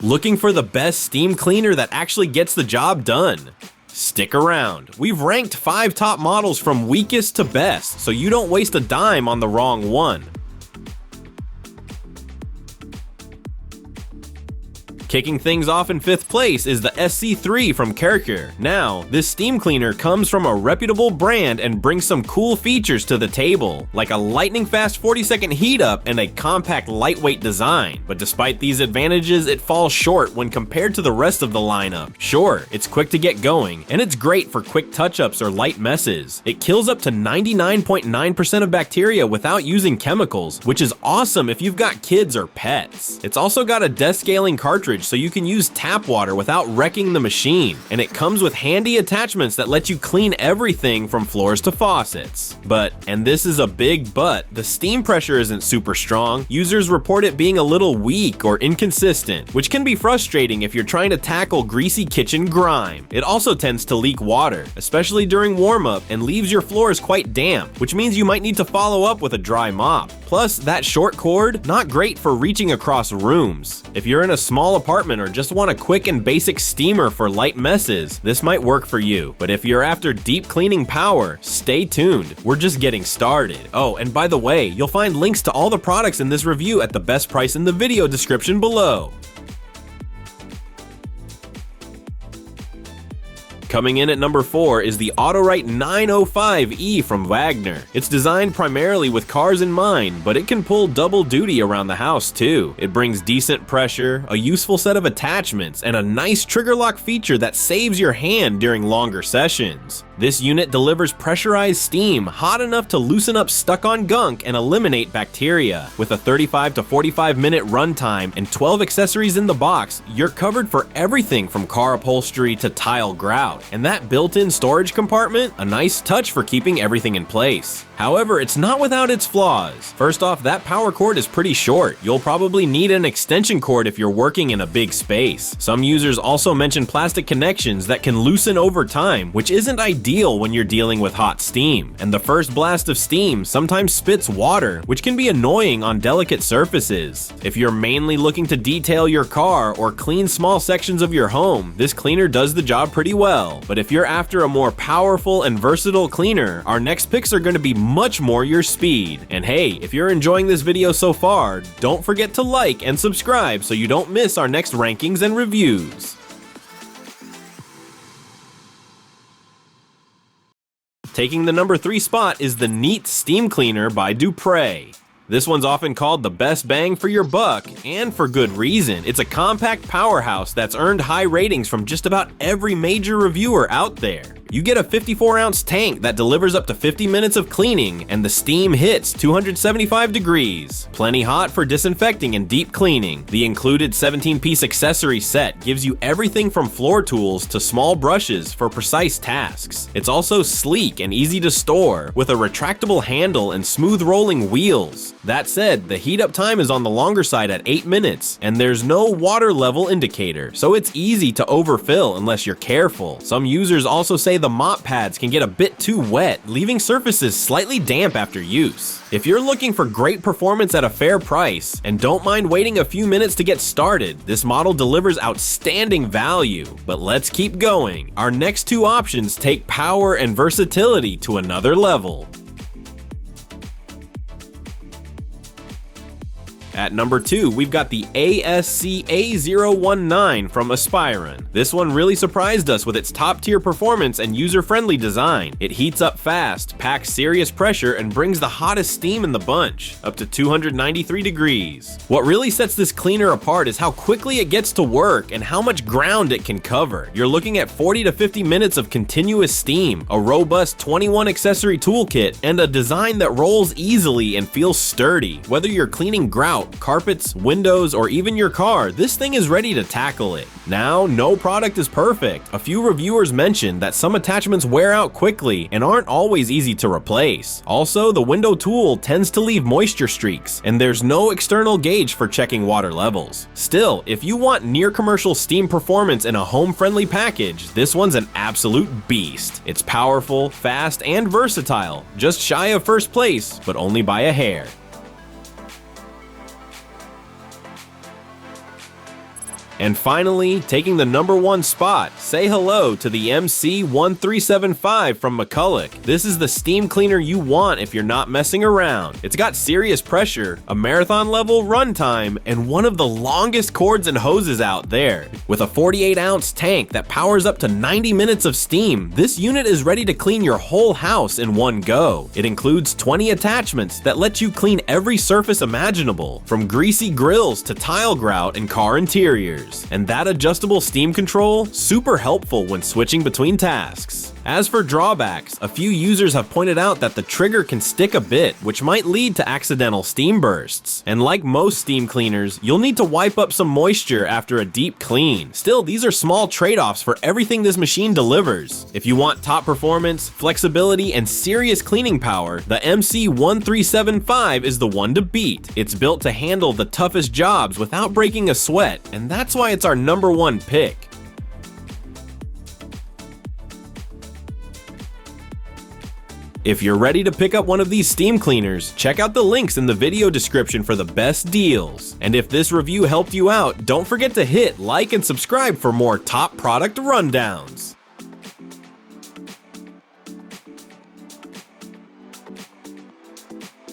Looking for the best steam cleaner that actually gets the job done? Stick around. We've ranked 5 top models from weakest to best, so you don't waste a dime on the wrong one. Kicking things off in 5th place is the SC3 from Kärcher. Now, this steam cleaner comes from a reputable brand and brings some cool features to the table, like a lightning-fast 40-second heat up and a compact, lightweight design. But despite these advantages, it falls short when compared to the rest of the lineup. Sure, it's quick to get going, and it's great for quick touch-ups or light messes. It kills up to 99.9% of bacteria without using chemicals, which is awesome if you've got kids or pets. It's also got a descaling cartridge so you can use tap water without wrecking the machine, and it comes with handy attachments that let you clean everything from floors to faucets. But, and this is a big but, the steam pressure isn't super strong. Users report it being a little weak or inconsistent, which can be frustrating if you're trying to tackle greasy kitchen grime. It also tends to leak water, especially during warm-up, and leaves your floors quite damp, which means you might need to follow up with a dry mop. Plus, that short cord, not great for reaching across rooms. If you're in a small apartment or just want a quick and basic steamer for light messes, this might work for you. But if you're after deep cleaning power, stay tuned. We're just getting started. Oh, and by the way, you'll find links to all the products in this review at the best price in the video description below. Coming in at number 4 is the Autorite 905E from Wagner. It's designed primarily with cars in mind, but it can pull double duty around the house too. It brings decent pressure, a useful set of attachments, and a nice trigger lock feature that saves your hand during longer sessions. This unit delivers pressurized steam hot enough to loosen up stuck-on gunk and eliminate bacteria. With a 35 to 45 minute runtime and 12 accessories in the box, you're covered for everything from car upholstery to tile grout. And that built-in storage compartment, a nice touch for keeping everything in place. However, it's not without its flaws. First off, that power cord is pretty short. You'll probably need an extension cord if you're working in a big space. Some users also mention plastic connections that can loosen over time, which isn't ideal when you're dealing with hot steam. And the first blast of steam sometimes spits water, which can be annoying on delicate surfaces. If you're mainly looking to detail your car or clean small sections of your home, this cleaner does the job pretty well. But if you're after a more powerful and versatile cleaner, our next picks are going to be much more your speed. And hey, if you're enjoying this video so far, don't forget to like and subscribe so you don't miss our next rankings and reviews. Taking the number 3 spot is the Neat Steam Cleaner by Dupray. This one's often called the best bang for your buck, and for good reason. It's a compact powerhouse that's earned high ratings from just about every major reviewer out there. You get a 54-ounce tank that delivers up to 50 minutes of cleaning, and the steam hits 275 degrees. Plenty hot for disinfecting and deep cleaning. The included 17-piece accessory set gives you everything from floor tools to small brushes for precise tasks. It's also sleek and easy to store, with a retractable handle and smooth rolling wheels. That said, the heat up time is on the longer side at 8 minutes, and there's no water level indicator, so it's easy to overfill unless you're careful. Some users also say the mop pads can get a bit too wet, leaving surfaces slightly damp after use. If you're looking for great performance at a fair price, and don't mind waiting a few minutes to get started, this model delivers outstanding value. But let's keep going. Our next 2 options take power and versatility to another level. At number 2, we've got the AS-CA019 from Aspiron. This one really surprised us with its top-tier performance and user-friendly design. It heats up fast, packs serious pressure, and brings the hottest steam in the bunch, up to 293 degrees. What really sets this cleaner apart is how quickly it gets to work and how much ground it can cover. You're looking at 40 to 50 minutes of continuous steam, a robust 21 accessory toolkit, and a design that rolls easily and feels sturdy. Whether you're cleaning grout, carpets, windows, or even your car, this thing is ready to tackle it. Now, no product is perfect. A few reviewers mentioned that some attachments wear out quickly and aren't always easy to replace. Also, the window tool tends to leave moisture streaks, and there's no external gauge for checking water levels. Still, if you want near commercial steam performance in a home-friendly package, this one's an absolute beast. It's powerful, fast, and versatile, just shy of first place, but only by a hair. And finally, taking the #1 spot, say hello to the MC1375 from McCULLOCH. This is the steam cleaner you want if you're not messing around. It's got serious pressure, a marathon level runtime, and one of the longest cords and hoses out there. With a 48-ounce tank that powers up to 90 minutes of steam, this unit is ready to clean your whole house in one go. It includes 20 attachments that let you clean every surface imaginable, from greasy grills to tile grout and car interiors. And that adjustable steam control, super helpful when switching between tasks. As for drawbacks, a few users have pointed out that the trigger can stick a bit, which might lead to accidental steam bursts. And like most steam cleaners, you'll need to wipe up some moisture after a deep clean. Still, these are small trade-offs for everything this machine delivers. If you want top performance, flexibility, and serious cleaning power, the MC1375 is the one to beat. It's built to handle the toughest jobs without breaking a sweat, and that's why it's our #1 pick. If you're ready to pick up one of these steam cleaners, check out the links in the video description for the best deals. And if this review helped you out, don't forget to hit like and subscribe for more top product rundowns.